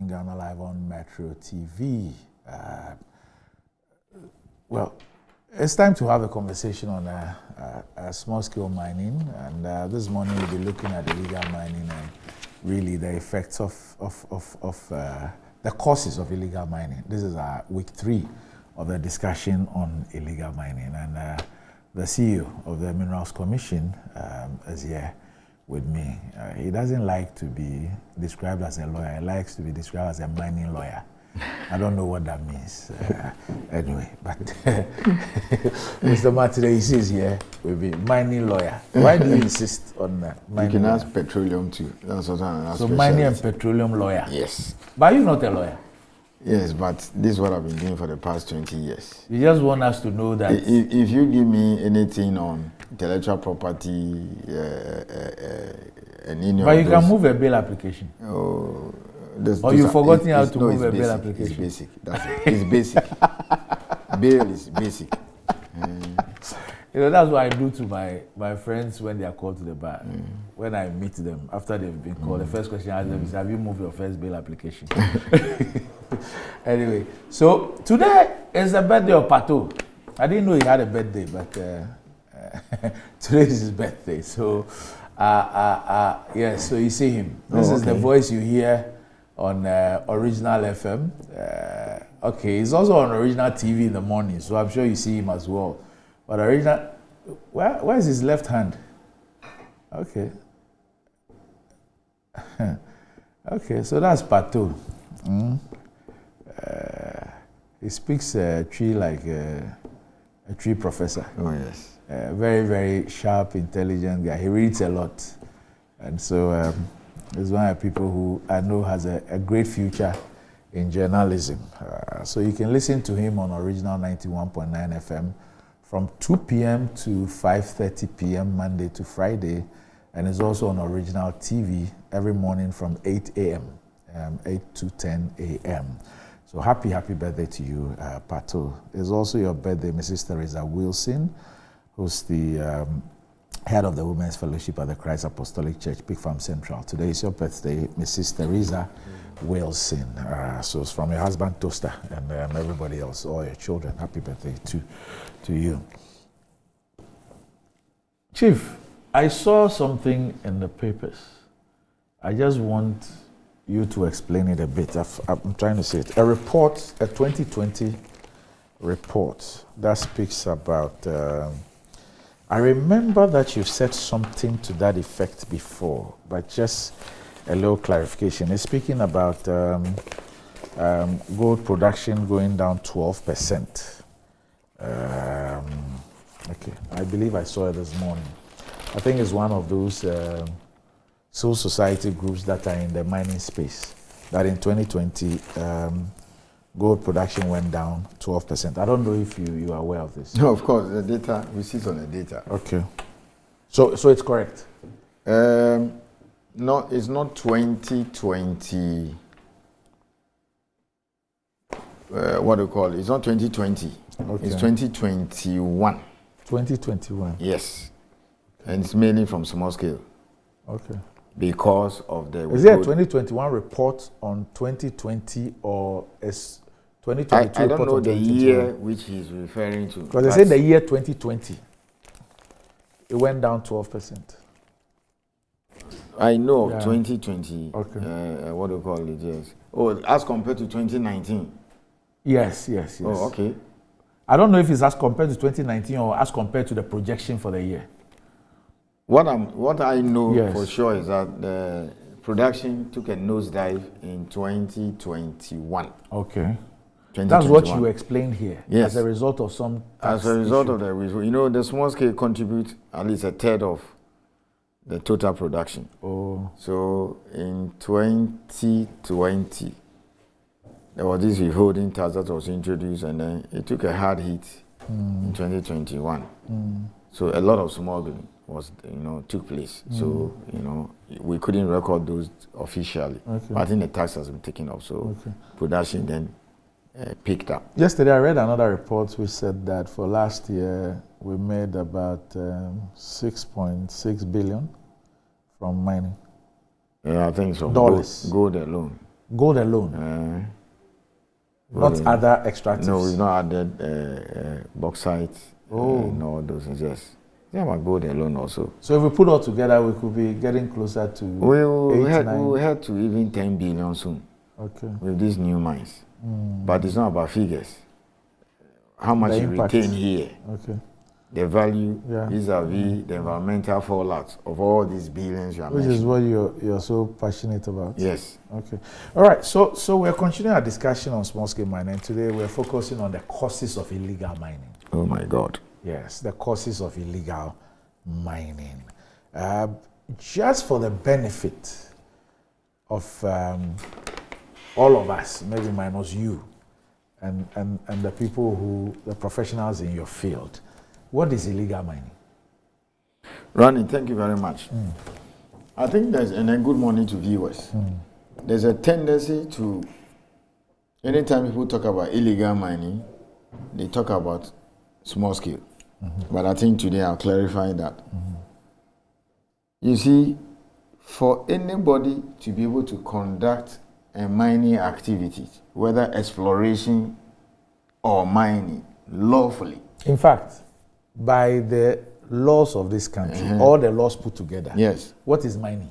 Ghana Live on Metro TV. Well, it's time to have a conversation on small-scale mining, and this morning we'll be looking at illegal mining and really the effects of the causes of illegal mining. This is our week 3 of the discussion on illegal mining, and the CEO of the Minerals Commission is here with me. He doesn't like to be described as a lawyer. He likes to be described as a mining lawyer. I don't know what that means. Anyway, but Mr. Martin Ayisi is here with me, mining lawyer. Why do you insist on mining? You can ask petroleum too. That's what I'm asking. So mining and petroleum lawyer. Yes. But you're not a lawyer. Yes, but this is what I've been doing for the past 20 years. You just want us to know that. If you give me anything on intellectual property, and in your but you can move a bail application. Oh, or you've forgotten how to move a bail application. It's basic. That's it. It's basic. Bail is basic. You know, that's what I do to my friends when they are called to the bar. When I meet them after they've been called, the first question I ask them is, have you moved your first bail application? Anyway, so today is the birthday of Pato. I didn't know he had a birthday, but today is his birthday. So, yeah, so you see him. This is the voice you hear on Original FM. Okay, he's also on Original TV in the morning, so I'm sure you see him as well. But Original, where is his left hand? Okay. Okay, so that's Pato. He speaks tree like a tree professor. Oh, yes. Very, very sharp, intelligent guy. He reads a lot. And so he's one of the people who I know has a great future in journalism. So you can listen to him on Original 91.9 FM from 2 p.m. to 5:30 p.m. Monday to Friday. And it's also on Original TV every morning from 8 a.m., 8 to 10 a.m. So happy birthday to you, Pato. It's also your birthday, Mrs. Teresa Wilson, who's the head of the Women's Fellowship at the Christ Apostolic Church, Big Farm Central. Today is your birthday, Mrs. Teresa Wilson. So it's from your husband, Toaster, and everybody else, all your children. Happy birthday to you. Chief, I saw something in the papers. I just want you to explain it a bit. I'm trying to say it. A report, a 2020 report that speaks about, I remember that you've said something to that effect before, but just a little clarification. It's speaking about gold production going down 12%. Okay, I believe I saw it this morning. I think it's one of those civil society groups that are in the mining space, that in 2020, gold production went down 12%. I don't know if you are aware of this. No, of course, the data, we sit on the data. Okay. So it's correct? No, it's not 2020. What do you call it? It's not 2020. Okay. It's 2021. 2021? Yes. And it's mainly from small scale. Okay. Because of the... Is there a 2021 report on 2020 or is 2022 I don't know the year which he's referring to. Because they say the year 2020, it went down 12%. I know of 2020. Okay. What do you call it? Yes. Oh, as compared to 2019. Yes. Oh, okay. I don't know if it's as compared to 2019 or as compared to the projection for the year. What I know for sure is that the production took a nosedive in 2021. Okay. That's what you explained here. Yes. As a result of some As a result of the small scale contribute at least a third of the total production. Oh. So in 2020, there was this withholding tax that was introduced, and then it took a hard hit in 2021. So a lot of smuggling took place. So, we couldn't record those officially. Okay. But I think the tax has been taken up, so production then picked up. Yesterday I read another report which said that for last year we made about 6.6 billion from mining. Yeah, I think so. Dollars. Gold alone. Gold alone? Not other extractives? No, we've not added bauxite. No, those things, yes. Yeah, about gold alone also. So if we put all together, we could be getting closer to we'll head to even 10 billion soon. Okay. With these new mines. But it's not about figures. How much you retain here. Okay. The value vis-a-vis the environmental fallout of all these billions you are mentioning. Which is what you're so passionate about. Yes. Okay. All right. So we're continuing our discussion on small-scale mining. Today we're focusing on the causes of illegal mining. Oh my God. Yes, the causes of illegal mining. Just for the benefit of all of us, maybe minus you, and the people the professionals in your field, what is illegal mining? Ronnie, thank you very much. I think and a good morning to viewers. There's a tendency to, anytime people talk about illegal mining, they talk about small scale. But I think today I'll clarify that. You see, for anybody to be able to conduct a mining activity, whether exploration or mining, lawfully. In fact, by the laws of this country, all the laws put together, yes. What is mining?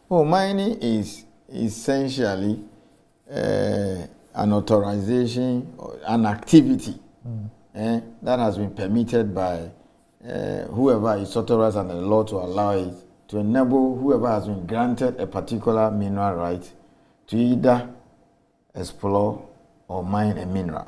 Well, mining is essentially an authorization, an activity that has been permitted by whoever is authorized under the law to allow it, to enable whoever has been granted a particular mineral right to either explore or mine a mineral.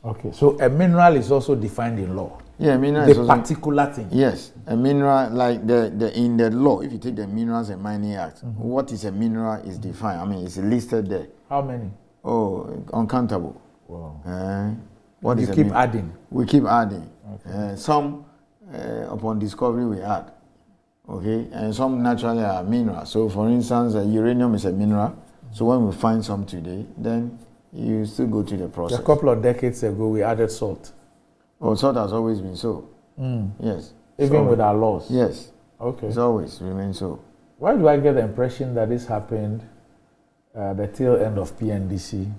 Okay, so a mineral is also defined in law. Yeah, a mineral is also particular thing. Yes, a mineral, like in the law, if you take the Minerals and Mining Act, what is a mineral is defined. I mean, it's listed there. How many? Oh, uncountable. Wow. What you keep adding? We keep adding. Okay. Some, upon discovery, we add. Okay, and some naturally are minerals. So, for instance, uranium is a mineral. So, when we find some today, then you still go through the process. A couple of decades ago, we added salt. Oh, salt has always been so. Yes. Even with our laws? Yes. Okay. It's always remained so. Why do I get the impression that this happened the tail end of PNDC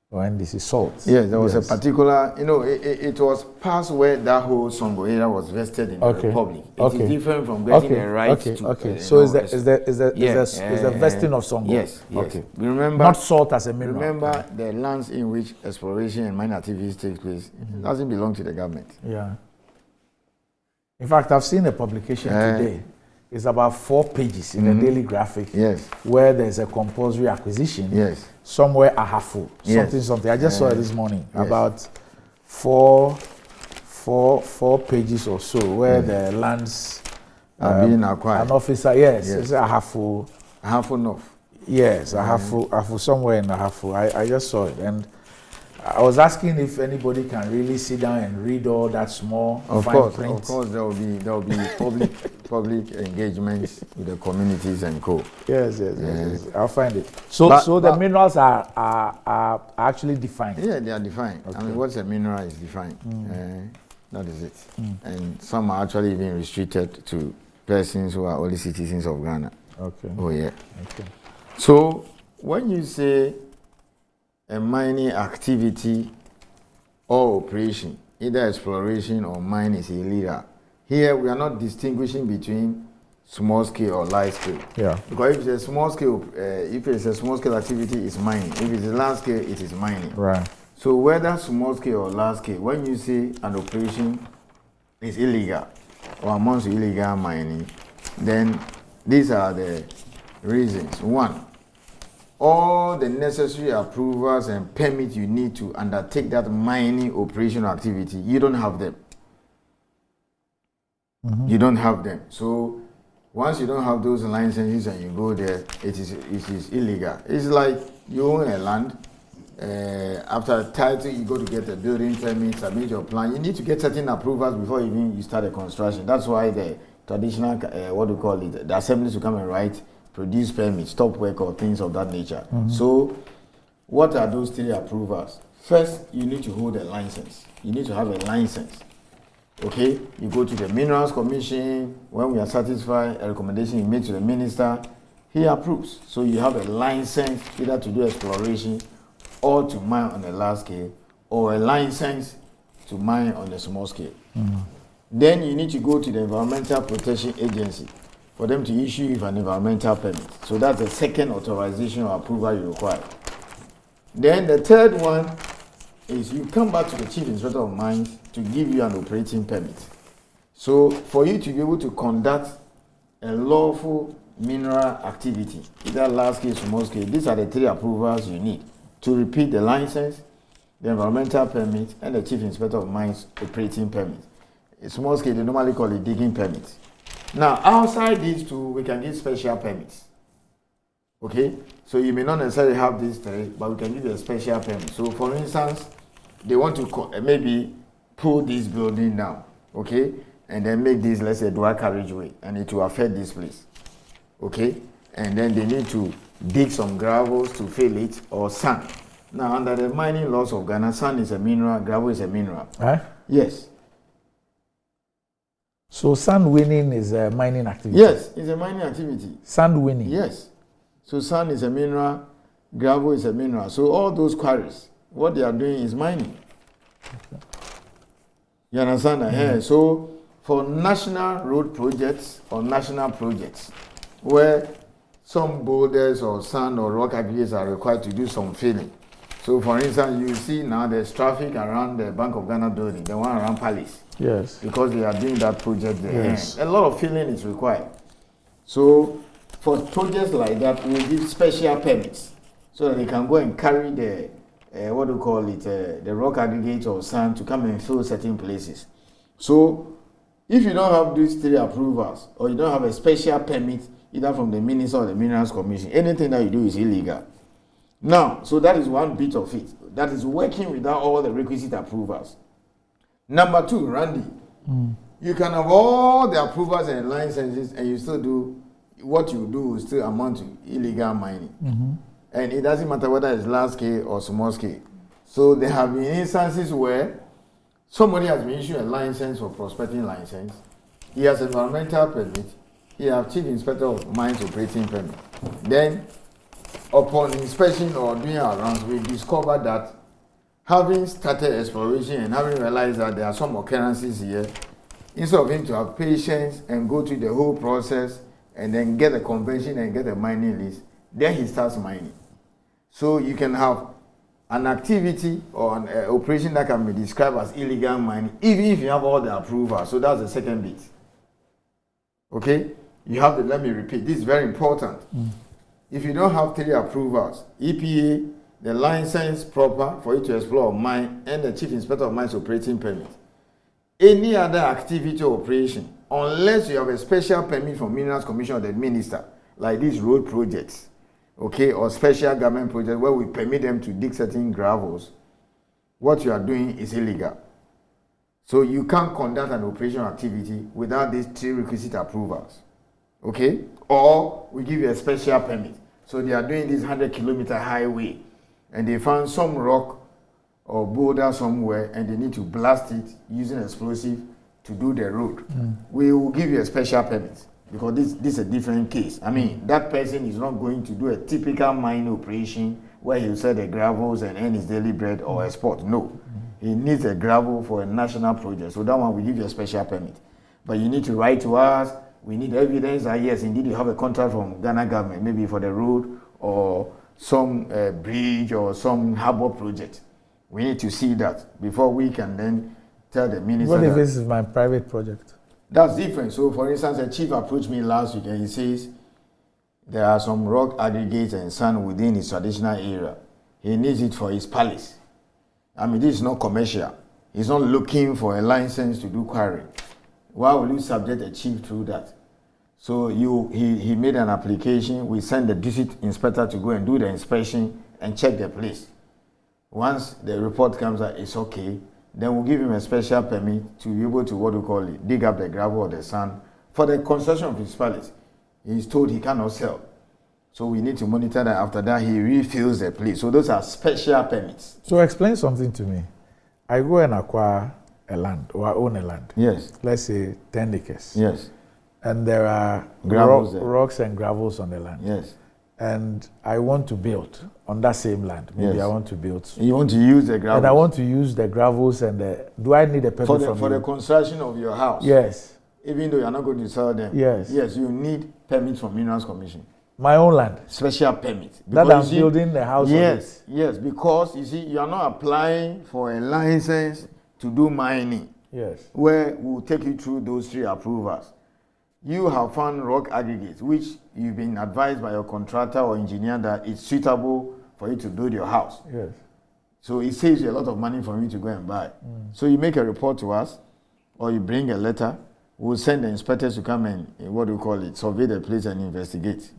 or NDC salt? Yes, there was a particular, it was past where that whole Songo area was vested in the Republic. It is different from getting the right to... Okay, so is the vesting of Songo? Yes. Okay. Remember, not salt as a mineral. Remember, the lands in which exploration and mining activities take place doesn't belong to the government. Yeah. In fact, I've seen a publication today. It's about 4 pages in the Daily Graphic. Yes. Where there's a compulsory acquisition. Yes. Somewhere Ahafu. Something. I just saw it this morning. Yes. About four pages or so where the lands are being acquired. An officer, yes. It's Ahafu. Ahafu North. Yes, Ahafu somewhere in Ahafu. I just saw it, and I was asking if anybody can really sit down and read all that small fine print. Of course, there will be public engagements with the communities and co. Yes. I'll find it. So the minerals are actually defined. Yeah, they are defined. Okay. I mean, what's a mineral is defined. That is it. And some are actually even restricted to persons who are only citizens of Ghana. Okay. Oh yeah. Okay. So when you say a mining activity or operation, either exploration or mining, is illegal, here we are not distinguishing between small scale or large scale. Yeah. Because if it's a small scale, activity, it's mining. If it's a large scale, it is mining. Right. So whether small scale or large scale, when you say an operation is illegal or amounts to illegal mining, then these are the reasons. One, all the necessary approvals and permits you need to undertake that mining operation or activity, you don't have them. You don't have them. So once you don't have those licenses and you go there, it is illegal. It's like you own a land. After a title, you go to get a building permit, submit your plan. You need to get certain approvals before even you start the construction. That's why the traditional, the assemblies will come and write, produce permits, stop work, or things of that nature. So, what are those 3 approvals? First, you need to hold a license. You need to have a license. Okay? You go to the Minerals Commission. When we are satisfied, a recommendation you make to the minister. he approves. So you have a license either to do exploration or to mine on a large scale, or a license to mine on a small scale. Then you need to go to the Environmental Protection Agency for them to issue you an environmental permit. So that's the second authorization or approval you require. Then the third one is you come back to the Chief Inspector of Mines to give you an operating permit. So for you to be able to conduct a lawful mineral activity, either large scale, small scale, these are the three approvals you need to repeat: the license, the environmental permit, and the Chief Inspector of Mines operating permit. A small scale, they normally call it digging permit. Now, outside these two, we can give special permits. Okay? So you may not necessarily have these three, but we can give you a special permit. So for instance, they want to maybe pull this building down, okay? And then make this, let's say, dual carriageway, and it will affect this place. Okay? And then they need to dig some gravels to fill it, or sand. Now, under the mining laws of Ghana, sand is a mineral, gravel is a mineral. Huh? Yes. So sand winning is a mining activity? Yes, it's a mining activity. Sand winning? Yes. So sand is a mineral, gravel is a mineral. So all those quarries, what they are doing is mining. Okay. You understand that? Mm-hmm. So for national road projects or national projects, where some boulders or sand or rock aggregates are required to do some filling. So for instance, you see now there's traffic around the Bank of Ghana building, the one around Palace. Yes. Because they are doing that project there. Yes. A lot of filling is required. So for projects like that, we give special permits so that they can go and carry the, the rock aggregate or sand to come and fill certain places. So if you don't have these three approvals, or you don't have a special permit, either from the Minister or the Minerals Commission, anything that you do is illegal. Now, so that is one bit of it. That is working without all the requisite approvals. Number two, Randy, you can have all the approvals and licenses, and you still do what you do will still amount to illegal mining. Mm-hmm. And it doesn't matter whether it's large scale or small scale. So there have been instances where somebody has been issued a license for prospecting license, he has environmental permit, he has Chief Inspector of Mines operating permit. Then, upon inspection or doing our rounds, we discovered that having started exploration and having realized that there are some occurrences here, instead of him to have patience and go through the whole process and then get a convention and get a mining list, then he starts mining. So you can have an activity or an operation that can be described as illegal mining, even if you have all the approvals. So that's the second bit. Okay? You have to, let me repeat, this is very important. If you don't have three approvals, EPA, the license proper for you to explore or mine, and the Chief Inspector of Mines operating permit, any other activity or operation, unless you have a special permit from Minerals Commission or the Minister, like these road projects, okay, or special government projects where we permit them to dig certain gravels, what you are doing is illegal. So you can't conduct an operation activity without these three requisite approvals, okay? Or we give you a special permit. So they are doing this 100-kilometer highway, and they found some rock or boulder somewhere, and they need to blast it using explosive to do the road. We will give you a special permit, because this is a different case. I mean, that person is not going to do a typical mine operation where he'll sell the gravels and earn his daily bread or export. No. He needs a gravel for a national project. So that one, we give you a special permit. But you need to write to us. We need evidence that, yes, indeed, you have a contract from Ghana government, maybe for the road or some bridge or some harbor project. We need to see that before we can then tell the minister. What if this is my private project? That's different. So, for instance, a chief approached me last week and he says there are some rock aggregates and sand within his traditional area. He needs it for his palace. I mean, this is not commercial. He's not looking for a license to do quarrying. Why will you subject a chief through that? So he made an application. We sent the district inspector to go and do the inspection and check the place. Once the report comes out, it's okay. Then we'll give him a special permit to be able to, dig up the gravel or the sand for the construction of his palace. He's told he cannot sell. So we need to monitor that. After that, he refills the place. So those are special permits. So explain something to me. I go and acquire a land, or I own a land. Yes. Let's say 10 acres. Yes. And there are rocks and gravels on the land. Yes. And I want to build on that same land. Maybe I want to build. You want to use the gravels? And I want to use the gravels and do I need a permit for the construction of your house? Yes. Even though you're not going to sell them? Yes. Yes, you need permits from Minerals Commission. My own land? Special permit. That I'm building the house Yes, yes, because you see, you are not applying for a license to do mining. Yes. Where we'll take you through those 3 approvals. You have found rock aggregates, which you've been advised by your contractor or engineer that it's suitable for you to build your house. Yes. So it saves you a lot of money for you to go and buy. So you make a report to us, or you bring a letter. We'll send the inspectors to come and, survey the place and investigate.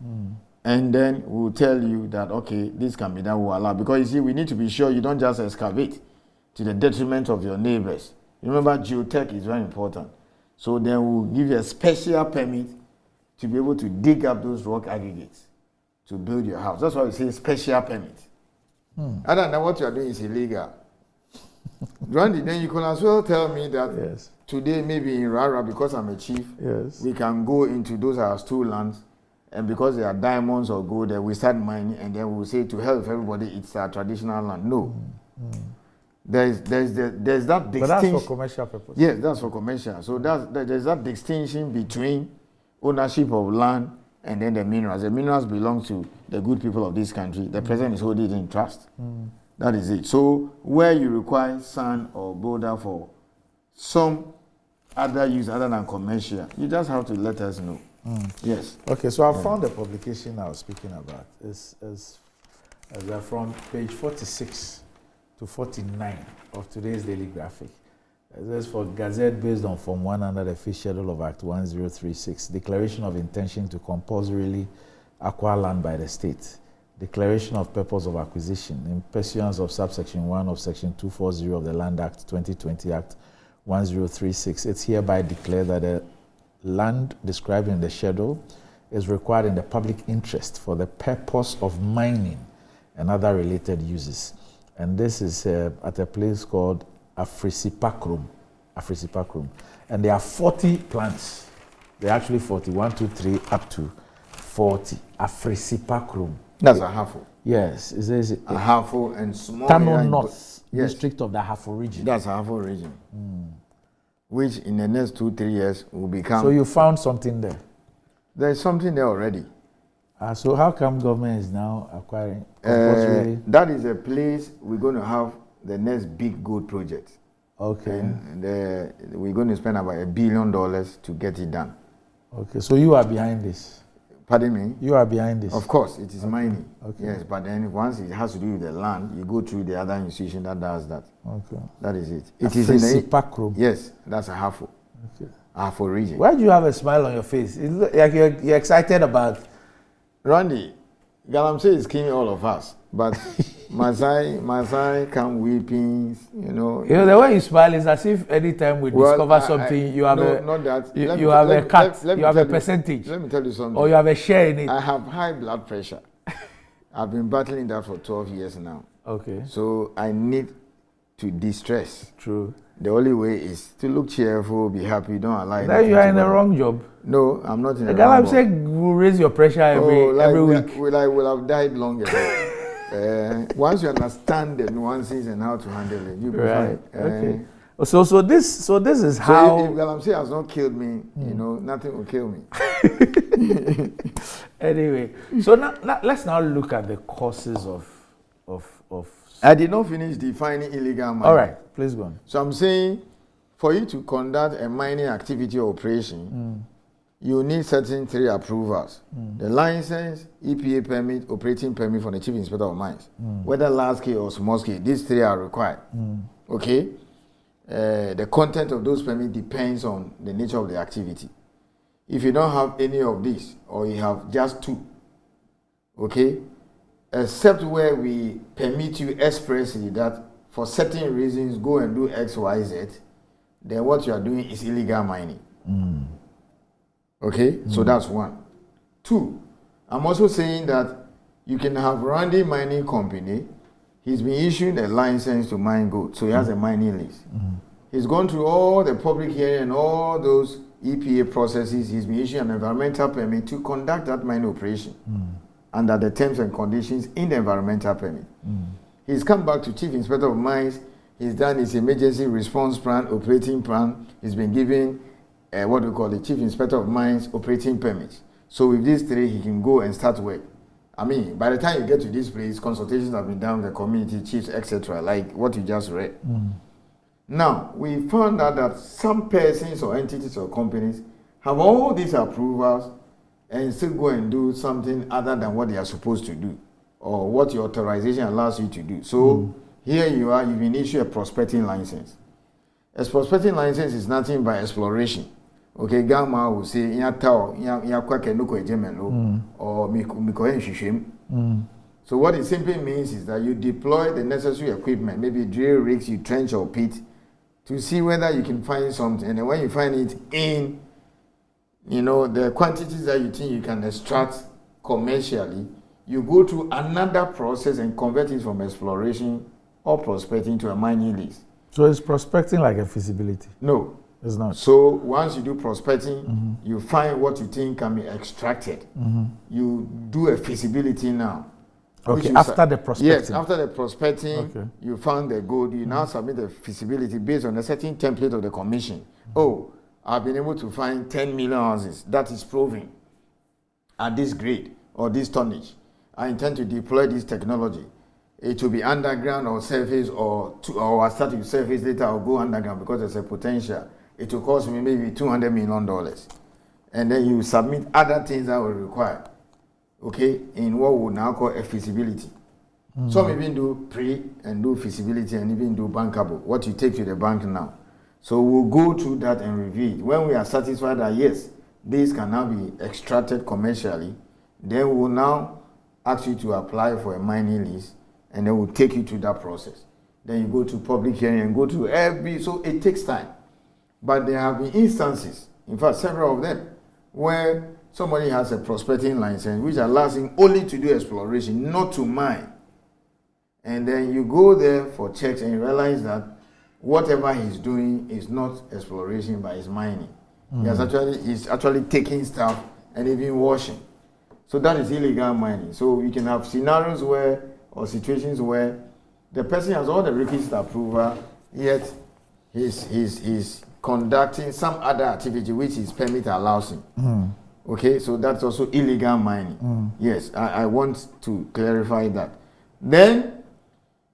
And then we'll tell you that, okay, this can be done, we'll allow. Because you see, we need to be sure you don't just excavate to the detriment of your neighbors. Remember, geotech is very important. So then we'll give you a special permit to be able to dig up those rock aggregates to build your house. That's why we say special permit. Other than what you are doing is illegal. Randy, then you can as well tell me that today, maybe in Rara, because I'm a chief, we can go into those our stool lands, and because there are diamonds or gold, we start mining, and then we'll say to help everybody, it's our traditional land. No. There's that distinction. But that's for commercial purposes. Yes, that's for commercial. So there's that distinction between ownership of land and then the minerals. The minerals belong to the good people of this country. The president is holding it in trust. That is it. So where you require sand or boulder for some other use other than commercial, you just have to let us know. Yes. Okay, so I found the publication I was speaking about. It's from page 46 to 49 of today's Daily Graphic. It says, for Gazette based on Form 1 under the Fifth Schedule of Act 1036, Declaration of Intention to compulsorily acquire land by the state. Declaration of purpose of acquisition in pursuance of subsection 1 of section 240 of the Land Act 2020 Act 1036. It's hereby declared that the land described in the schedule is required in the public interest for the purpose of mining and other related uses. And this is at a place called Afrisipakrum. And there are 40 plants. There are actually 40, 1, 2, 3, up to 40. Afrisipakrum. That's Ahafo. Yes. It says Ahafo and small. Tano North district of the Ahafo region. That's Ahafo region. Which in the next 2-3 years will become. So you found something there? There's something there already. So how come government is now acquiring? That is a place we're going to have the next big gold project. Okay. And we're going to spend about $1 billion to get it done. Okay, so you are behind this? Pardon me? You are behind this? Of course, it is mining. Okay. Yes, but then once it has to do with the land, you go through the other institution that does that. Okay. That is it. It is in the... Yes, that's Ahafo. Okay. Ahafo region. Why do you have a smile on your face? It looks like you're excited about... Randy, Galamsey is killing all of us, but Masai come weeping, You know, the way you smile is as if anytime we discover something, you have you have a cut, you have a percentage. Let me tell you something. Or you have a share in it. I have high blood pressure. I've been battling that for 12 years now. Okay. So I need to de-stress. True. The only way is to look cheerful, be happy, don't allow it. Now you are in the wrong job. No, I'm not in the wrong job. I'm saying will raise your pressure every week. I will have died long ago. Once you understand the nuances and how to handle it, you'll be fine. Okay. So this is how. If Galamsey has not killed me, nothing will kill me. Anyway, so now let's now look at the causes of. I did not finish defining illegal mining. All right, please go on. So I'm saying, for you to conduct a mining activity or operation, you need certain 3 approvals. The license, EPA permit, operating permit from the Chief Inspector of Mines. Whether large scale or small scale, these 3 are required. Okay? The content of those permits depends on the nature of the activity. If you don't have any of these, or you have just 2, okay? Except where we permit you expressly that for certain reasons go and do X, Y, Z, then what you are doing is illegal mining. Okay, so that's 1. 2, I'm also saying that you can have Randy Mining Company. He's been issued a license to mine gold, so he has a mining lease. He's gone through all the public hearing and all those EPA processes, he's been issued an environmental permit to conduct that mining operation under the terms and conditions in the environmental permit. He's come back to Chief Inspector of Mines. He's done his emergency response plan, operating plan. He's been given what we call the Chief Inspector of Mines operating permit. So with these three, he can go and start work. I mean, by the time you get to this place, consultations have been done with the community chiefs, etc., like what you just read. Now, we found out that some persons or entities or companies have all these approvals and still go and do something other than what they are supposed to do or what your authorization allows you to do. So here you are, you've been issued a prospecting license. A prospecting license is nothing but exploration. Okay, Gamma will say, or so what it simply means is that you deploy the necessary equipment, maybe drill rigs, you trench or pit, to see whether you can find something. And then when you find it in, the quantities that you think you can extract commercially, you go through another process and convert it from exploration or prospecting to a mining lease. So is prospecting like a feasibility? No. It's not. So once you do prospecting, you find what you think can be extracted. You do a feasibility now. Okay, after the prospecting. Yes, after the prospecting, you found the gold. You now submit the feasibility based on a certain template of the commission. Oh, I've been able to find 10 million ounces. That is proven at this grade or this tonnage. I intend to deploy this technology. It will be underground or surface or I start with surface later I'll go underground because there's a potential. It will cost me maybe $200 million. And then you submit other things that will require, okay, in what we now call a feasibility. Some even do pre and do feasibility and even do bankable, what you take to the bank now. So we'll go through that and review it. When we are satisfied that yes, this can now be extracted commercially, then we'll now ask you to apply for a mining lease and then we'll take you through that process. Then you go to public hearing and go through so it takes time. But there have been instances, in fact several of them, where somebody has a prospecting license which allows him only to do exploration, not to mine. And then you go there for checks and you realize that whatever he's doing is not exploration but is mining. He's actually taking stuff and even washing. So that is illegal mining. So you can have scenarios or situations where the person has all the requisite approval, yet he's conducting some other activity which his permit allows him. Okay, so that's also illegal mining. Yes, I want to clarify that. Then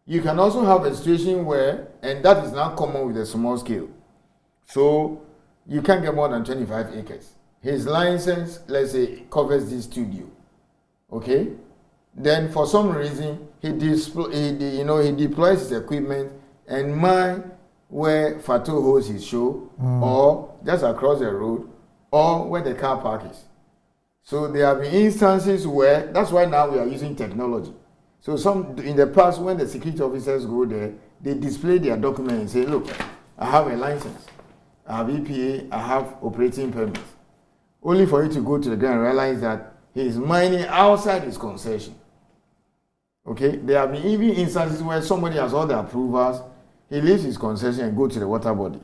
you can also have a situation where, and that is now common with a small scale, so you can't get more than 25 acres. His license, let's say, covers this studio. Okay, then for some reason he deploys his equipment and mine where Fatou holds his show, or just across the road, or where the car park is. So there have been instances where, that's why now we are using technology. So in the past, when the security officers go there, they display their document and say, look, I have a license, I have EPA, I have operating permits. Only for you to go to the ground and realize that he is mining outside his concession. Okay, there have been even instances where somebody has all the approvals, he leaves his concession and go to the water body.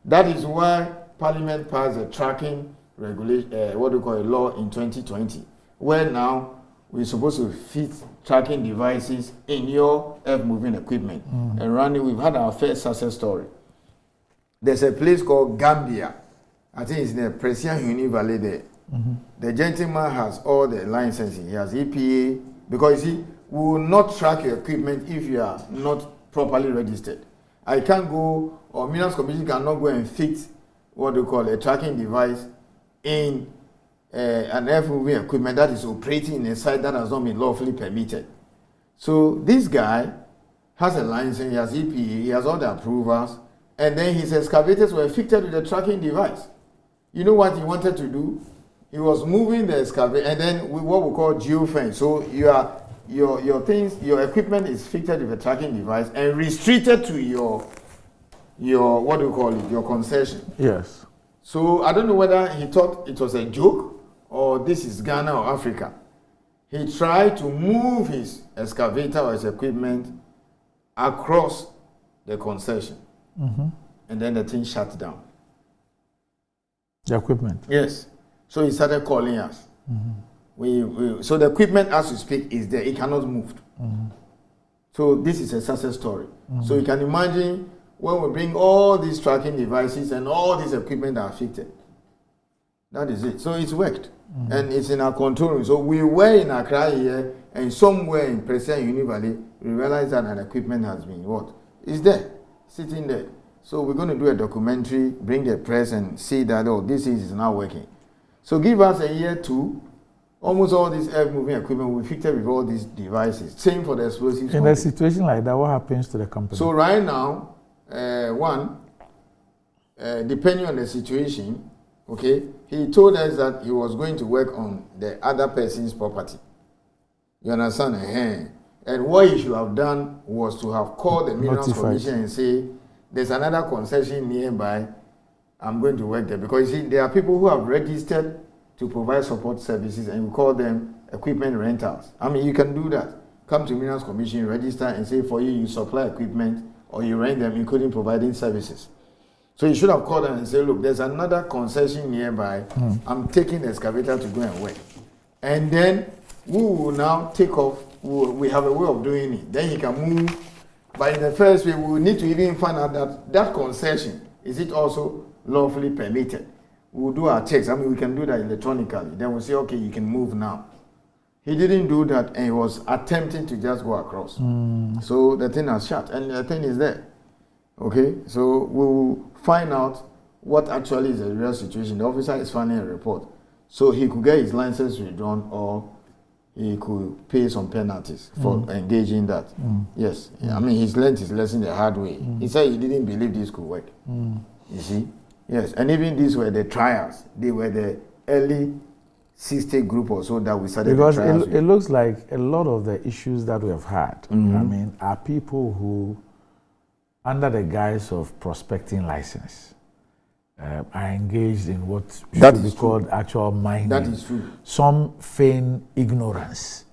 That is why Parliament passed a tracking regulation, what we call a law in 2020, where now we're supposed to fit tracking devices in your earth-moving equipment. And Randy, we've had our first success story. There's a place called Gambia. I think it's in the Presian Uni Valley there. The gentleman has all the licenses. He has EPA, because you see, we will not track your equipment if you are not properly registered. I can't go, or Minerals Commission cannot go and fix what we call a tracking device in an earth-moving equipment that is operating in a site that has not been lawfully permitted. So this guy has a license, he has EPA, he has all the approvals, and then his excavators were fitted with a tracking device. You know what he wanted to do? He was moving the excavator, and then with what we call geofence. So your equipment is fitted with a tracking device and restricted to your what do you call it, your concession. Yes. So I don't know whether he thought it was a joke or this is Ghana or Africa. He tried to move his excavator or his equipment across the concession. And then the thing shut down. The equipment. Yes. So he started calling us. So the equipment, as we speak, is there. It cannot move. So this is a success story. So you can imagine when we bring all these tracking devices and all this equipment are fitted. That is it. So it's worked. And it's in our control room. So we were in Accra here, and somewhere in Preston Uni Valley, we realized that an equipment has been what? It's there, sitting there. So we're going to do a documentary, bring the press and see that, oh, this is now working. So give us a year to almost all this earth-moving equipment we fitted with all these devices. Same for the explosives. In a situation like that, what happens to the company? So right now, depending on the situation, okay, he told us that he was going to work on the other person's property. You understand? And what he should have done was to have called the Minerals Commission and say, there's another concession nearby, I'm going to work there. Because you see, there are people who have registered to provide support services, and we call them equipment rentals. I mean, you can do that. Come to Minerals Commission, register, and say for you supply equipment or you rent them, including providing services. So you should have called them and say, look, there's another concession nearby. I'm taking the excavator to go and work. And then we will now take off. We have a way of doing it. Then he can move. But in the first way, we will need to even find out that concession, is it also lawfully permitted? We'll do our checks. I mean, we can do that electronically. Then we'll say, okay, you can move now. He didn't do that, and he was attempting to just go across. So the thing has shut, and the thing is there. Okay, so we'll find out what actually is the real situation. The officer is filing a report. So he could get his license withdrawn, or he could pay some penalties for engaging that. Yes, I mean, he's learned his lesson the hard way. He said he didn't believe this could work. You see? Yes, and even these were the trials. They were the early 60 group or so that we started. Because it looks like a lot of the issues that we have had, I mean, are people who, under the guise of prospecting license, are engaged in what should be called actual mining. That is true. Some feign ignorance.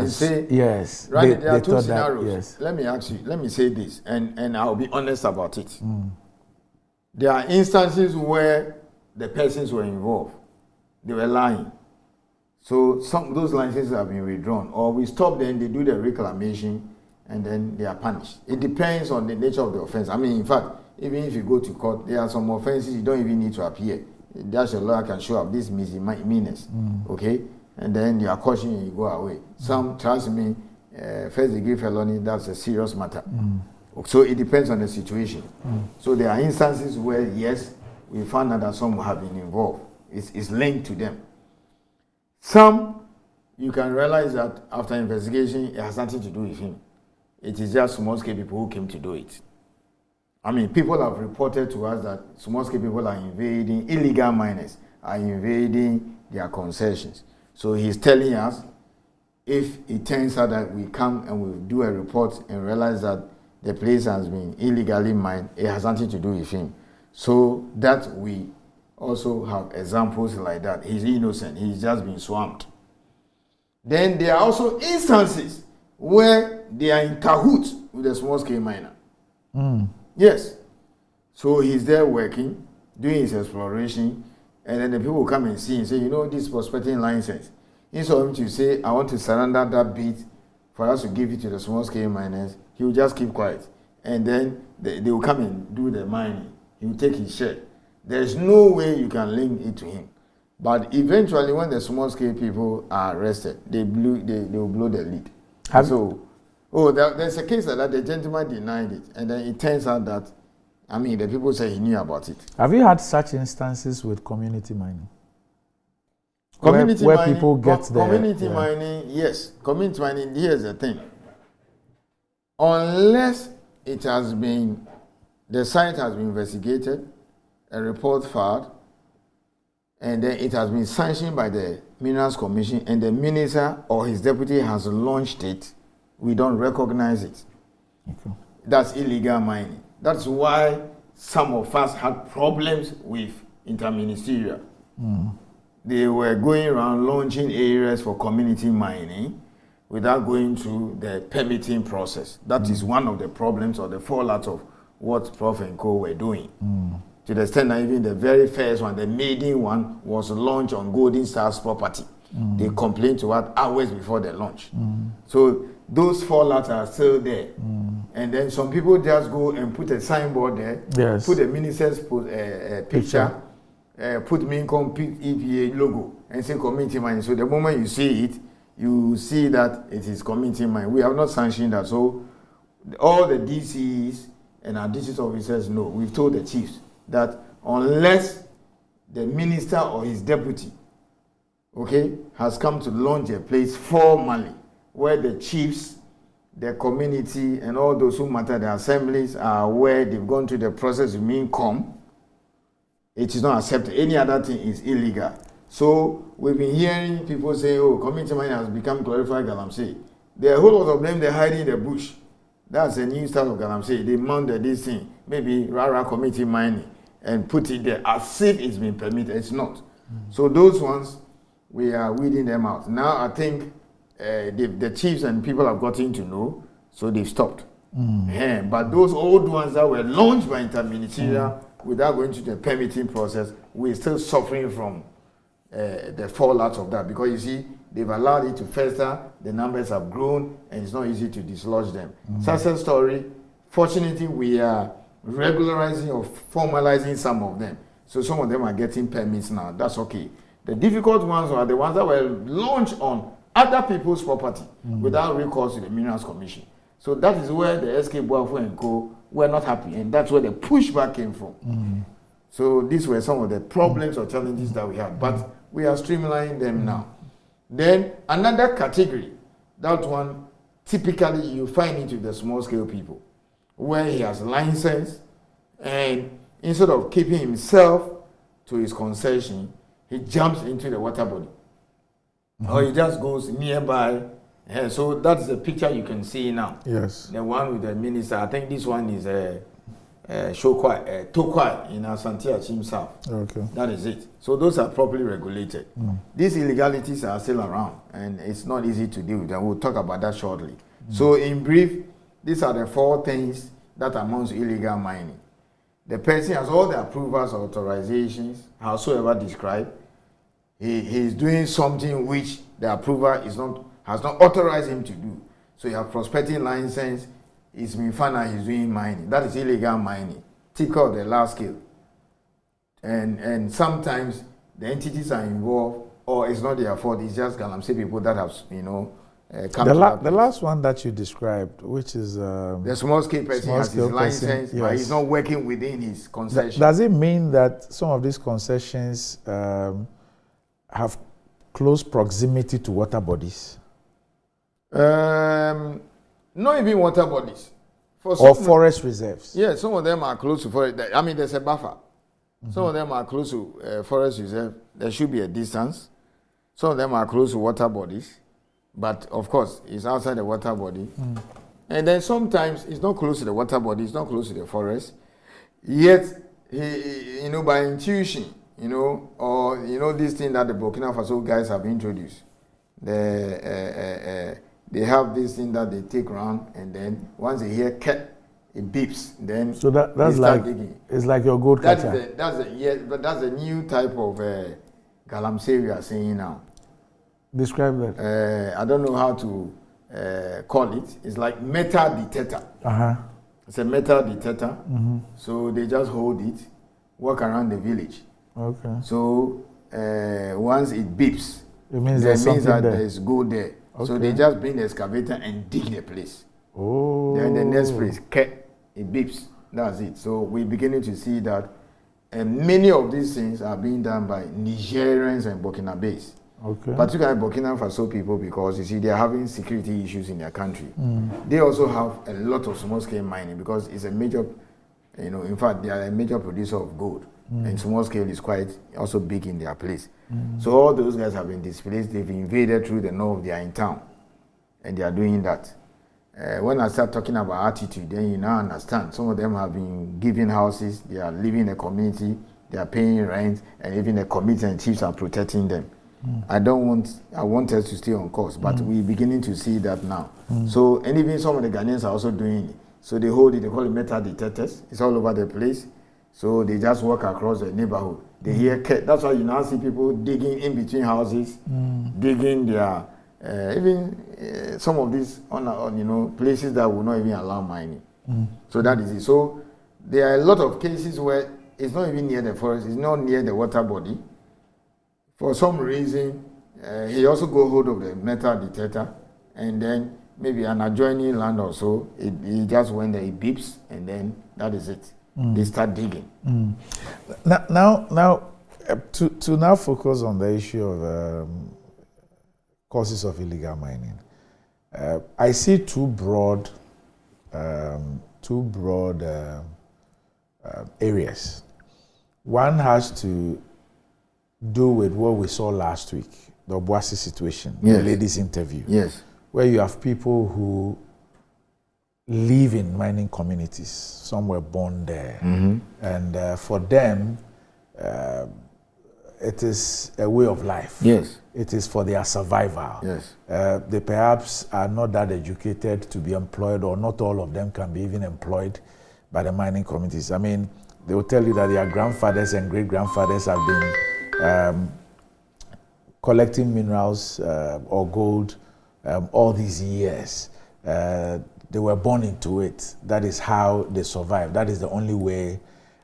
Say, yes. Right, there are two scenarios. Yes. Let me say this, and I'll be honest about it. There are instances where the persons were involved. They were lying. So those licenses have been withdrawn, or we stop them, they do the reclamation, and then they are punished. It depends on the nature of the offense. I mean, in fact, even if you go to court, there are some offenses you don't even need to appear. Just a lawyer can show up this misdemeanors, okay? And then you are cautioned and you go away. Some, trust me, first degree felony, that's a serious matter. So it depends on the situation. So there are instances where, yes, we found out that some have been involved. It's linked to them. Some, you can realize that after investigation, it has nothing to do with him. It is just small-scale people who came to do it. I mean, people have reported to us that small-scale people are invading, illegal miners are invading their concessions. So he's telling us, if it turns out that we come and we do a report and realize that the place has been illegally mined, it has nothing to do with him. So that we also have examples like that. He's innocent, he's just been swamped. Then there are also instances where they are in cahoots with a small-scale miner. Yes. So he's there working, doing his exploration, and then the people will come and see and say, you know, this prospecting license. Instead of him to say, I want to surrender that bit for us to give it to the small-scale miners, he will just keep quiet. And then they will come and do the mining. He will take his share. There's no way you can link it to him. But eventually, when the small-scale people are arrested, they will blow the lead. There's a case that the gentleman denied it, and then it turns out that, I mean, the people say he knew about it. Have you had such instances with community mining? Community where mining, people get there. Community mining, yes. Community mining, here's the thing. Unless it has been, the site has been investigated, a report filed, and then it has been sanctioned by the Minerals Commission, and the minister or his deputy has launched it, we don't recognize it. Okay. That's illegal mining. That's why some of us had problems with interministerial. They were going around launching areas for community mining without going through the permitting process. That is one of the problems or the fallout of what Prof and Co were doing. to the extent that even the very first one, the maiden one, was launched on Golden Stars property. They complained to us hours before the launch. So those fallouts are still there. And then some people just go and put a signboard there, put the minister's picture, put Mincom EPA logo, and say community mining. So the moment you see it, you see that it is community mining. We have not sanctioned that. So all the DCs and our district officers know. We've told the chiefs that unless the minister or his deputy, has come to launch a place formally, where the chiefs, the community, and all those who matter, the assemblies, are aware they've gone through the process of Mincom, it is not accepted. Any other thing is illegal. So we've been hearing people say, oh, community mining has become glorified galamsey. There are a whole lot of them, they're hiding in the bush. That's a new style of galamsey. They mounted this thing, maybe rara community mining, and put it there as if it's been permitted. It's not. So those ones, we are weeding them out. Now I think the chiefs and people have gotten to know, so they've stopped. But those old ones that were launched by interministerial without going through the permitting process, we're still suffering from the fallout of that, because you see, they've allowed it to fester, the numbers have grown, and it's not easy to dislodge them. Success story, fortunately, we are regularizing or formalizing some of them. So some of them are getting permits now. That's okay. The difficult ones are the ones that were launched on other people's property without recourse to the Minerals Commission. So that is where the SK Boafo and Co. were not happy, and that's where the pushback came from. So these were some of the problems or challenges that we had, but we are streamlining them now. Then another category, that one typically you find it with the small scale people, where he has license, and instead of keeping himself to his concession, he jumps into the water body. Or he just goes nearby. So that's the picture you can see now. Yes. The one with the minister, I think this one is Tokwai in Asante Achim South. Okay. That is it. So those are properly regulated. These illegalities are still around, and it's not easy to deal with them. We'll talk about that shortly. So in brief, these are the 4 things that amounts to illegal mining. The person has all the approvals, authorizations, howsoever described. He is doing something which the approver has not authorized him to do. So you have prospecting license, it's been found that he's doing mining. That is illegal mining, typical of the large scale. And sometimes the entities are involved, or it's not their fault, it's just galamsey people that have, come the last one that you described, which is the small scale person has his license, but he's not working within his concession. Does it mean that some of these concessions have close proximity to water bodies? Not even water bodies. Or forest reserves? Yeah, some of them are close to forest. I mean, there's a buffer. Some of them are close to forest reserve. There should be a distance. Some of them are close to water bodies. But, of course, it's outside the water body. And then sometimes it's not close to the water body. It's not close to the forest. Yet, he, by intuition, or, this thing that the Burkina Faso guys have introduced. They have this thing that they take around, and then once they hear cat, it beeps. Then so that's like digging. It's like your goat catcher. But that's a new type of galamsey we are seeing now. Describe that. I don't know how to call it. It's like metal detector. It's a metal detector. So they just hold it, walk around the village. Okay. So once it beeps, it means that there's gold there. Okay. So they just bring the excavator and dig the place. Then the next place, it beeps. That's it. So we're beginning to see that many of these things are being done by Nigerians and Burkinabés. Okay. Particularly Burkina Faso people, because you see they're having security issues in their country. They also have a lot of small-scale mining because it's a major, in fact, they are a major producer of gold. And small scale is quite also big in their place. So all those guys have been displaced. They've invaded through the north. They are in town, and they are doing that. When I start talking about attitude, then you now understand. Some of them have been given houses. They are living in the community. They are paying rent, and even the committee and chiefs are protecting them. I want us to stay on course, but we're beginning to see that now. So, and even some of the Ghanaians are also doing it. So they hold it. They call it metal detectors. It's all over the place. So they just walk across the neighborhood. They hear cat. That's why you now see people digging in between houses, digging their even some of these on places that will not even allow mining. So that is it. So there are a lot of cases where it's not even near the forest, it's not near the water body. For some reason, he also go hold of the metal detector, and then maybe an adjoining land or so, he just went there, he beeps, and then that is it. They start digging. Now, to now focus on the issue of causes of illegal mining, I see two broad areas. One has to do with what we saw last week, the Obuasi situation, yes. the ladies' interview, yes, where you have people who live in mining communities. Some were born there. And for them, it is a way of life. Yes. It is for their survival. Yes. They perhaps are not that educated to be employed, or not all of them can be even employed by the mining communities. I mean, they will tell you that their grandfathers and great-grandfathers have been collecting minerals or gold all these years. They were born into it. That is how they survive. That is the only way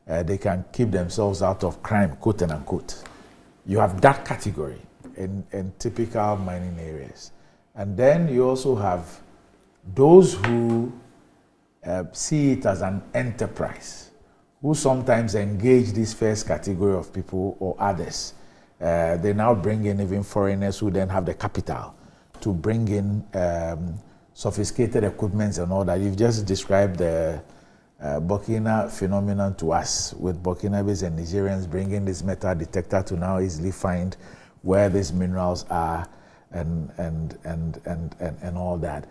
they can keep themselves out of crime, quote and unquote. You have that category in typical mining areas. And then you also have those who see it as an enterprise, who sometimes engage this first category of people or others. They now bring in even foreigners who then have the capital to bring in sophisticated equipments and all that. You've just described the Burkina phenomenon to us, with Burkinabes and Nigerians bringing this metal detector to now easily find where these minerals are and all that.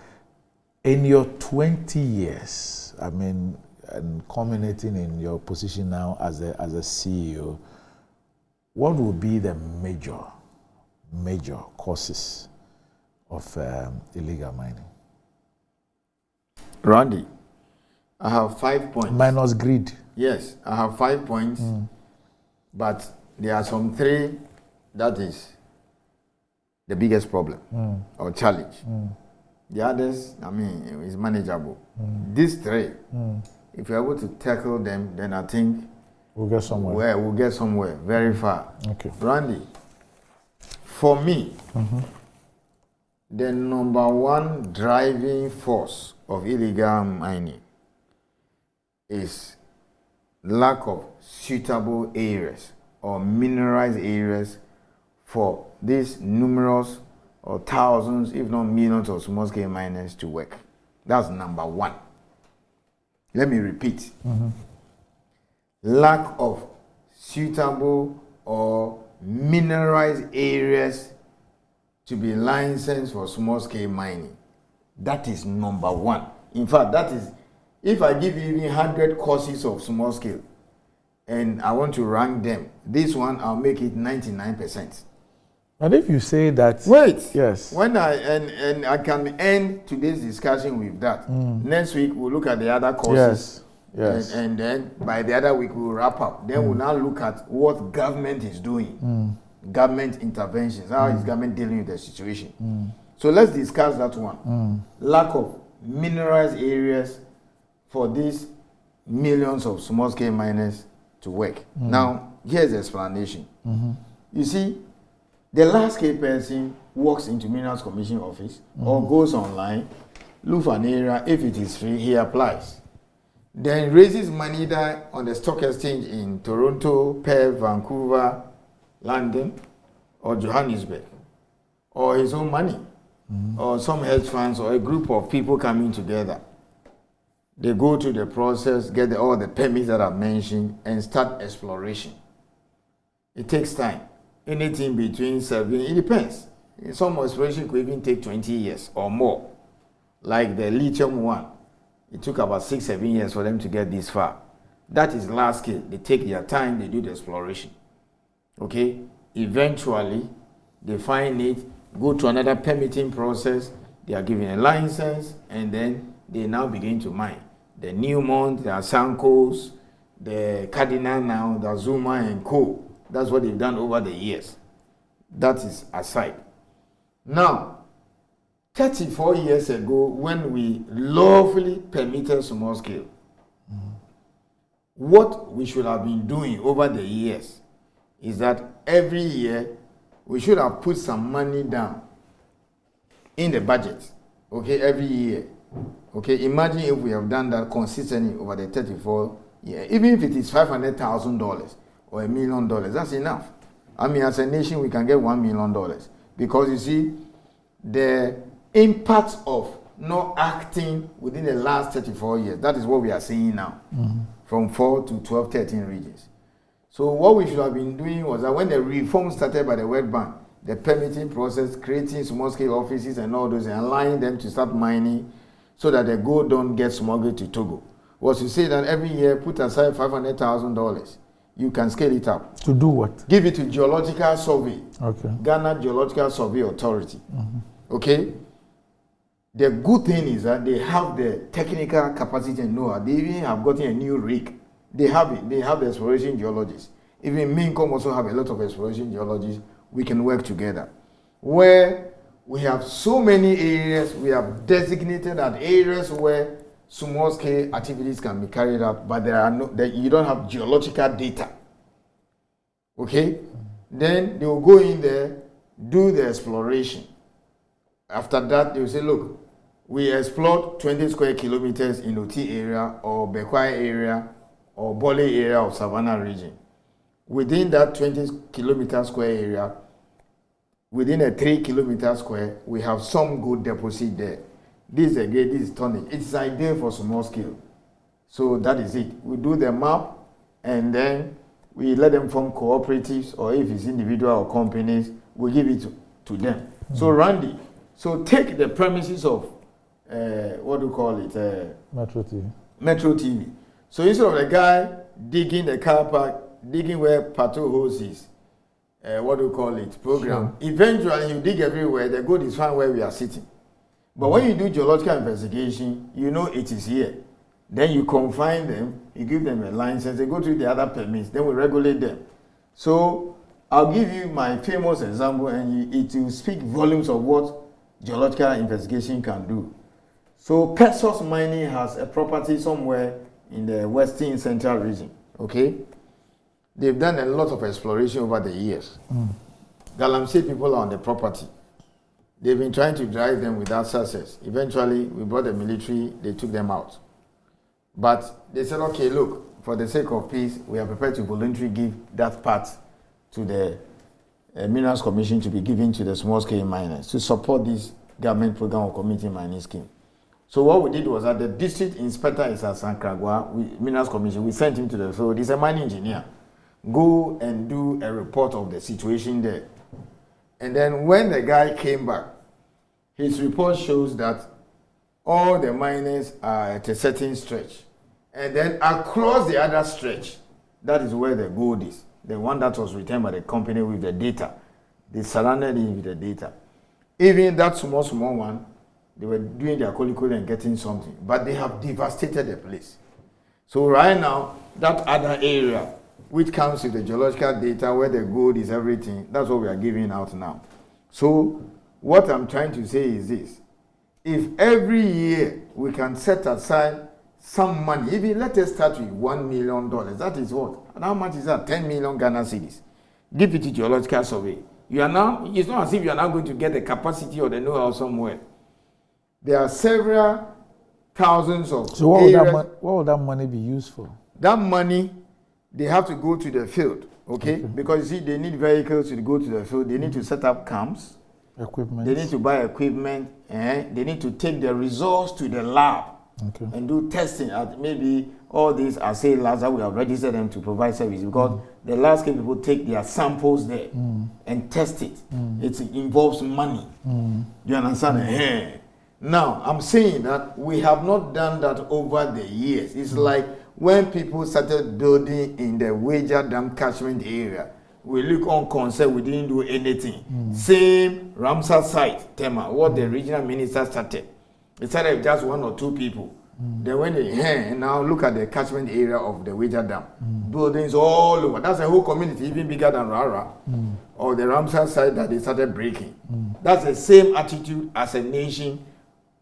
In your 20 years, I mean, and culminating in your position now as a CEO, what would be the major causes of illegal mining? Randy, I have 5 points. Minus greed. Yes, I have 5 points, but there are some 3 that is the biggest problem or challenge. The others, I mean, is manageable. These 3, if you're able to tackle them, then I think we'll get somewhere. We'll get somewhere very far. Okay. Randy, for me, the number 1 driving force of illegal mining is lack of suitable areas or mineralized areas for these numerous or thousands, if not millions, of small-scale miners to work. That's number 1. Let me repeat. Lack of suitable or mineralized areas to be licensed for small-scale mining. That is number 1. In fact, that is, if I give you even 100 courses of small-scale and I want to rank them, this one I'll make it 99%. And if you say that... Wait. Yes. When I can end today's discussion with that. Next week, we'll look at the other courses. Yes. And then by the other week, we'll wrap up. Then we'll now look at what government is doing. Government interventions. How is government dealing with the situation? So let's discuss that one. Lack of mineralized areas for these millions of small-scale miners to work. Now, here's the explanation. You see, the large-scale person walks into Minerals Commission office or goes online, look for an area. If it is free, he applies. Then raises money there on the stock exchange in Toronto, Perth, Vancouver, London, or Johannesburg, or his own money, or some hedge funds, or a group of people coming together. They go through the process, get all the permits that I've mentioned, and start exploration. It takes time. Anything between 7, it depends. Some exploration could even take 20 years or more. Like the lithium one, it took about 6-7 years for them to get this far. That is large scale. They take their time, they do the exploration. Okay? Eventually, they find it, go to another permitting process, they are given a license, and then they now begin to mine. The Newmont, the Asankos, the Cardinal now, the Zuma and Co. That's what they've done over the years. That is aside. Now, 34 years ago, when we lawfully permitted small scale, what we should have been doing over the years is that every year we should have put some money down in the budget, okay, every year. Okay, imagine if we have done that consistently over the 34 years, even if it is $500,000 or $1 million, that's enough. I mean, as a nation, we can get $1 million because you see, the impact of not acting within the last 34 years, that is what we are seeing now, from 4 to 12, 13 regions. So what we should have been doing was that when the reform started by the World Bank, the permitting process, creating small-scale offices and all those, and allowing them to start mining so that the gold don't get smuggled to Togo, was to say that every year put aside $500,000. You can scale it up. To do what? Give it to Geological Survey. Okay. Ghana Geological Survey Authority. Okay? The good thing is that they have the technical capacity and know-how. They even have gotten a new rig. They have it. They have the exploration geologists. Even Mincom also have a lot of exploration geologists. We can work together. Where we have so many areas, we have designated as areas where small-scale activities can be carried out, but there are no, you don't have geological data. Okay? Then they will go in there, do the exploration. After that, they will say, look, we explored 20 square kilometers in Oti area or Bekwai area or Bole area of Savannah region. Within that 20 kilometer square area, within a 3 kilometer square, we have some good deposit there. This is a grade, this is tonnage. It's ideal for small scale. So that is it. We do the map and then we let them form cooperatives, or if it's individual or companies, we give it to them. So Randy, so take the premises of, what do you call it? Metro TV. Metro TV. So instead of the guy digging the car park, digging where Pato Hose is, what do you call it? Program. Sure. Eventually you dig everywhere, the gold is found where we are sitting. But when you do geological investigation, you know it is here. Then you confine them, you give them a license, they go through the other permits, then we regulate them. So I'll give you my famous example, and it will speak volumes of what geological investigation can do. So Pesos Mining has a property somewhere in the Western Central region, okay? They've done a lot of exploration over the years. Galamsey people are on the property. They've been trying to drive them without success. Eventually, we brought the military, they took them out. But they said, okay, look, for the sake of peace, we are prepared to voluntarily give that part to the Minerals Commission to be given to the small-scale miners to support this government program of community mining scheme. So what we did was that the district inspector is at Sankragwa, Minerals Commission, we sent him to the field. He's a mining engineer. Go and do a report of the situation there. And then when the guy came back, his report shows that all the miners are at a certain stretch. And then across the other stretch, that is where the gold is. The one that was returned by the company with the data. They surrounded it with the data. Even that small one, they were doing their colicoli and getting something. But they have devastated the place. So right now, that other area, which comes with the geological data where the gold is everything, that's what we are giving out now. So what I'm trying to say is this. If every year we can set aside some money, even let us start with $1 million, that is what? And how much is that? 10 million Ghana cedis. Give it to Geological Survey. You are now, it's not as if you are now going to get the capacity or the know-how somewhere. There are several thousands of So what will that money be used for? That money, they have to go to the field, okay? Because you see, they need vehicles to go to the field. They need to set up camps. Equipment. They need to buy equipment. They need to take the results to the lab and do testing at maybe all these assay labs that we have registered them to provide service, because the last people take their samples there and test it. It involves money. You understand? Now, I'm saying that we have not done that over the years. It's like when people started building in the Wager Dam catchment area, we look unconcerned, we didn't do anything. Same Ramsar site, Tema, what the regional minister started. It started with just 1 or 2 people. Then when they now look at the catchment area of the Wager Dam, buildings all over. That's a whole community, even bigger than Rara or the Ramsar side that they started breaking. That's the same attitude as a nation,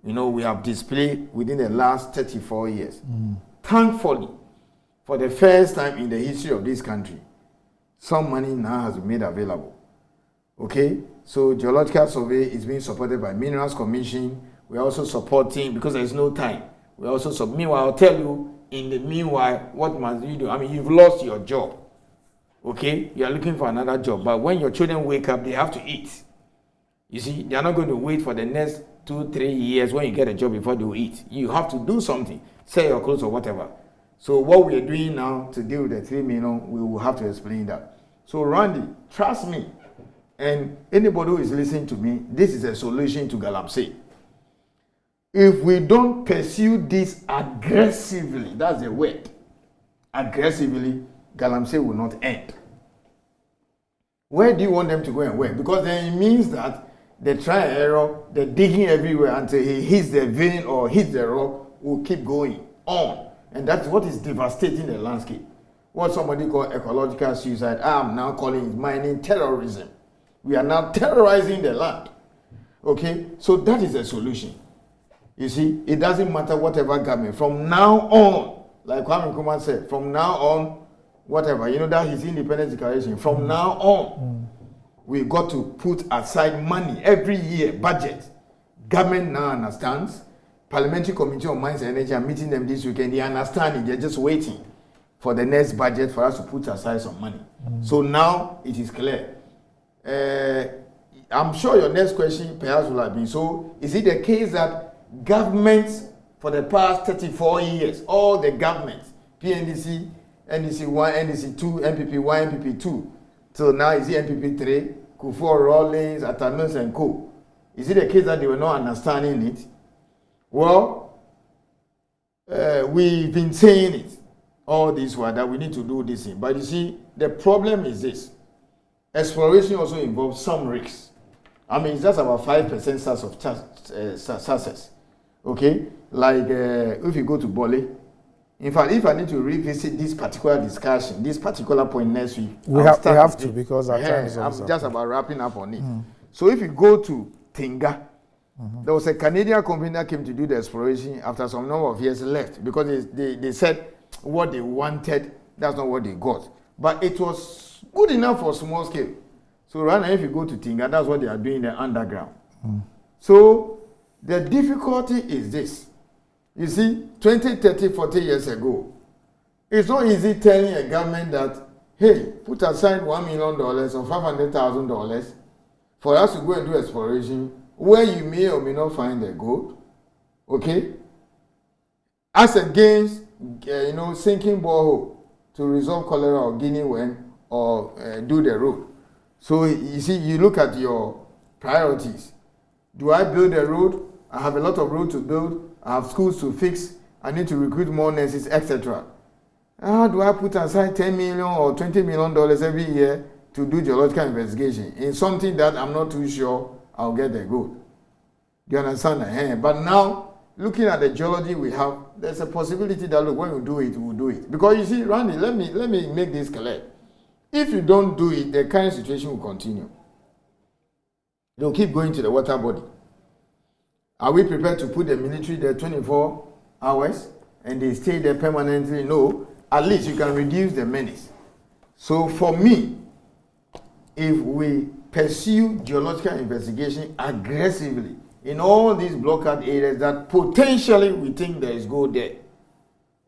we have displayed within the last 34 years. Thankfully, for the first time in the history of this country, some money now has been made available. Okay, so geological survey is being supported by Minerals Commission. We're also supporting, because there's no time, we also meanwhile, I'll tell you, in the meanwhile, what must you do? I mean, you've lost your job. Okay, you are looking for another job, but when your children wake up, they have to eat. You see, they are not going to wait for the next 2-3 years when you get a job before they will eat. You have to do something, sell your clothes or whatever. So what we are doing now to deal with the 3 million, we will have to explain that. So Randy, trust me, and anybody who is listening to me, this is a solution to Galamsey. If we don't pursue this aggressively, that's the word, aggressively, Galamsey will not end. Where do you want them to go and work? Because then it means that the trial and error, the digging everywhere until he hits the vein or hits the rock will keep going on. And that's what is devastating the landscape. What somebody called ecological suicide, I'm now calling it mining terrorism. We are now terrorizing the land. Okay, so that is a solution. You see, it doesn't matter whatever government. From now on, like Kwame Nkrumah said, from now on, whatever, that his independence declaration, from now on, we got to put aside money every year, budget. Government now understands. Parliamentary Committee on Mines and Energy are meeting them this weekend. They understand it. They're just waiting for the next budget for us to put aside some money. So now it is clear. I'm sure your next question perhaps will have been, so is it the case that governments for the past 34 years, all the governments, PNDC, NDC 1, NDC 2, MPP 1, MPP 2, till now is it MPP 3, Kufuor, Rawlings, Atanos and Co. Is it the case that they were not understanding it? Well, we've been saying it all this while that we need to do this thing. But you see, the problem is this. Exploration also involves some risks. I mean, it's just about 5% chance of success. Okay? Like if you go to Bole, in fact, if I need to revisit this particular discussion, this particular point next week, we have to because our time is I'm just about wrapping up on it. So if you go to Tinga, there was a Canadian company that came to do the exploration after some number of years left because they said what they wanted, that's not what they got. But it was good enough for small scale. So right now, if you go to Tinga, that's what they are doing the underground. So the difficulty is this. You see, 20, 30, 40 years ago, it's not easy telling a government that, hey, put aside $1 million or $500,000 for us to go and do exploration where you may or may not find the gold, okay? As against, sinking borehole to resolve cholera or Guinea worm or do the road. So you see, you look at your priorities. Do I build a road? I have a lot of road to build. I have schools to fix. I need to recruit more nurses, etc. How do I put aside $10 million or $20 million every year to do geological investigation in something that I'm not too sure I'll get the gold? Do you understand that? But now, looking at the geology we have, there's a possibility that, look, when we do it, we'll do it. Because you see, Randy, let me make this clear. If you don't do it, the current situation will continue. They'll keep going to the water body. Are we prepared to put the military there 24 hours and they stay there permanently? No. At least you can reduce the menace. So for me, if we pursue geological investigation aggressively in all these blockade areas that potentially we think there is gold there,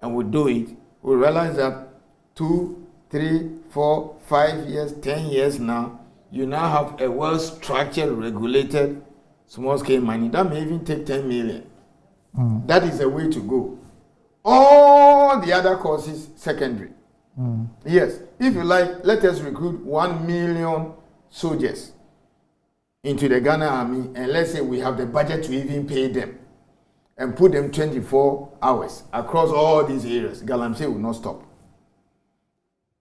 and we do it, we realize that 2, 3, 4, 5 years, 10 years now, you now have a well-structured, regulated, small-scale mining. That may even take 10 million. That is the way to go. All the other courses, secondary. Yes, if you like, let us recruit 1 million soldiers into the Ghana army, and let's say we have the budget to even pay them and put them 24 hours across all these areas. Galamsey will not stop.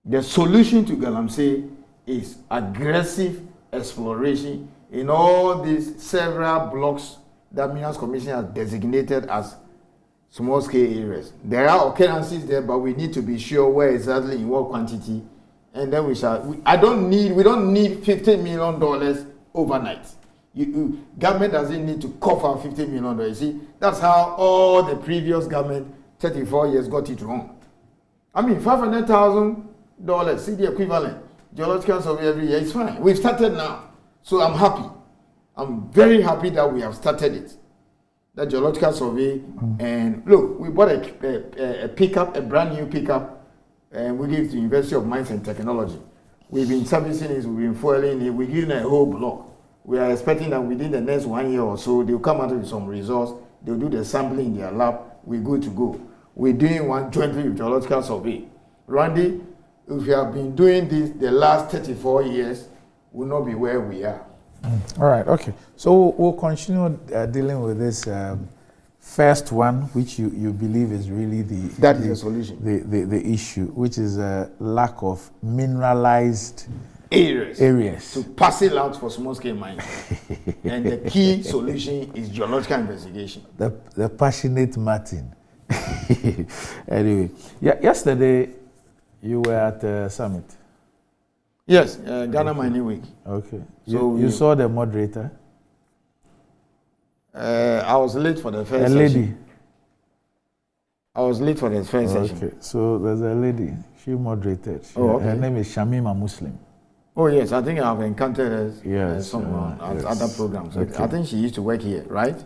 The solution to Galamsey is aggressive exploration in all these several blocks that Minerals Commission has designated as small scale areas. There are occurrences there, but we need to be sure where exactly in what quantity, and then we don't need $50 million overnight. Government doesn't need to cough out $50 million. You see, that's how all the previous government 34 years got it wrong. I mean, $500,000, see the equivalent. Geological survey every year, it's fine. We've started now. So I'm happy. I'm very happy that we have started it. That geological survey. And look, we bought a pickup, a brand new pickup, and we give it to the University of Mines and Technology. We've been servicing it, we've been fueling it, we're giving a whole block. We are expecting that within the next 1 year or so, they'll come out with some results, they'll do the sampling in their lab, we're good to go. We're doing one jointly with geological survey. Randy, if we have been doing this the last 34 years, we'll not be where we are. All right, okay. So we'll continue dealing with this first one, which you believe is really the solution. The issue, which is a lack of mineralized areas to parcel out for small scale mining. And the key solution is geological investigation. The passionate Martin. Anyway, yesterday you were at the summit. Yes, Ghana Mining Week. Okay. So you saw the moderator? I was late for the first session. A lady? I was late for the first session. Okay, so there's a lady. She moderated. Her name is Shamima Muslim. Oh yes, I think I've encountered her yes, at other programs. Okay. I think she used to work here, right?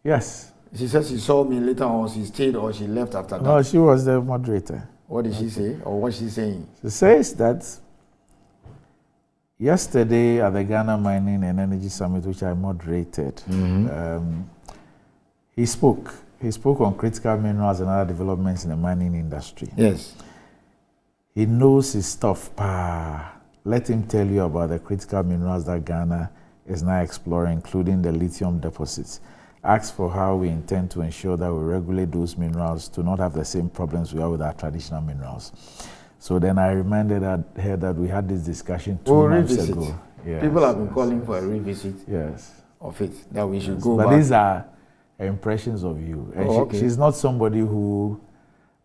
Yes. She said she saw me later, or she stayed, or she left after that. No, she was the moderator. What did she say, or what's she saying? She says that yesterday at the Ghana Mining and Energy Summit, which I moderated, he spoke. He spoke on critical minerals and other developments in the mining industry. Yes. He knows his stuff. Let him tell you about the critical minerals that Ghana is now exploring, including the lithium deposits. Asked for how we intend to ensure that we regulate those minerals to not have the same problems we have with our traditional minerals. So then I reminded her that we had this discussion 2 months ago. Yes, people have been calling for a revisit of it, that we should go back. But these are impressions of you. And she's not somebody who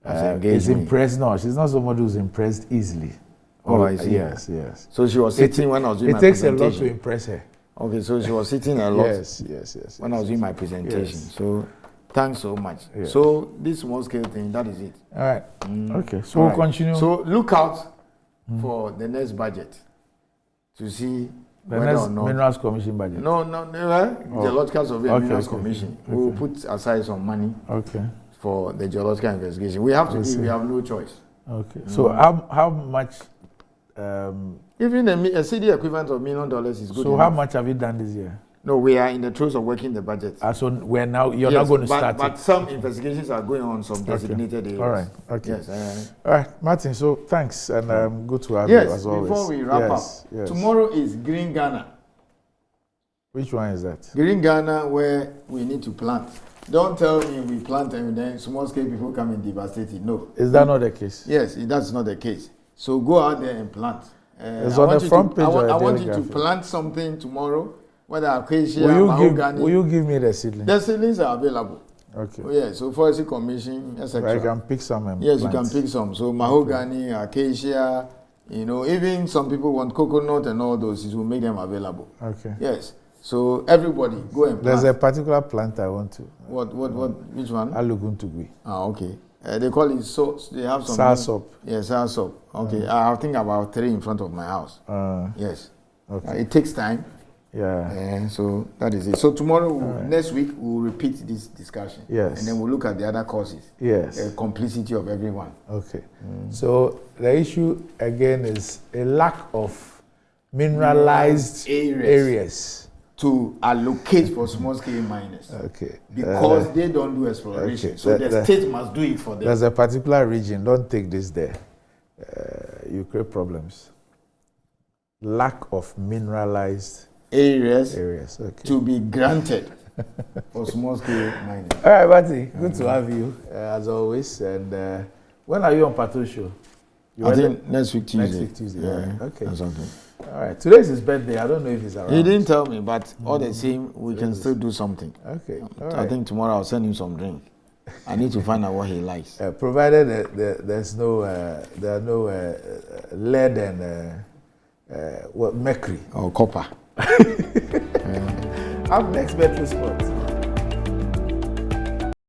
is impressed. No, she's not somebody who's impressed easily. Oh, I see. Yes. So she was sitting when I was doing my presentation. It takes presentation. a lot to impress her. Okay, so she was sitting a lot. Yes. When I was doing my presentation. Yes. So thanks so much. Yes. So this small scale thing, that is it. All right. Okay. So we'll continue. So look out for the next budget to see the whether next or not Minerals Commission budget. No, Geological Survey and Minerals Commission. We will put aside some money for the geological investigation. We have to do. We have no choice. Okay. So how much? Even a CD equivalent of $1 million is good. So enough. How much have you done this year? No, we are in the throes of working the budget. So you're not going to start but some investigations are going on some designated areas. All right. Okay. Yes. All right, Martin. So thanks, and good to have you as always. Before we wrap up, tomorrow is Green Ghana. Which one is that? Green Ghana, where we need to plant. Don't tell me we plant and then small scale people come and devastate it. No. Is that not the case? Yes, that's not the case. So go out there and plant. It's on the front page. I want you to plant something tomorrow, whether acacia, mahogany. Will you give me the seedlings? The seedlings are available. Okay. So Forestry Commission, etc. I can pick some and Yes, plant. you can pick some. So mahogany, acacia, even some people want coconut and all those, it will make them available. Okay. Yes. So everybody, go and plant. There's a particular plant I want to. Which one? Aluguntugui. Okay. They call it they have some. Soursop. Yes, soursop. Okay. I think about 3 in front of my house. Yes. Okay. It takes time. Yeah. So that is it. So tomorrow, next week, we'll repeat this discussion. Yes. And then we'll look at the other causes. Yes. The complicity of everyone. Okay. So the issue again is a lack of mineralized areas to allocate for small-scale miners. Okay. Because they don't do exploration. Okay. So the state must do it for them. There's a particular region. Don't take this there. You create problems. Lack of mineralized areas to be granted for small-scale mining. All right, Bati. Good to have you, as always. And when are you on Pato Show? I think next week Tuesday. Next week Tuesday. Yeah. Okay. Or something. All right. Today is his birthday. I don't know if he's around. He didn't tell me, but all the same, we can still do something. Okay. I think tomorrow I'll send him some drink. I need to find out what he likes. Provided there's no, there are no lead and what mercury or copper. Up next, Metro Sports.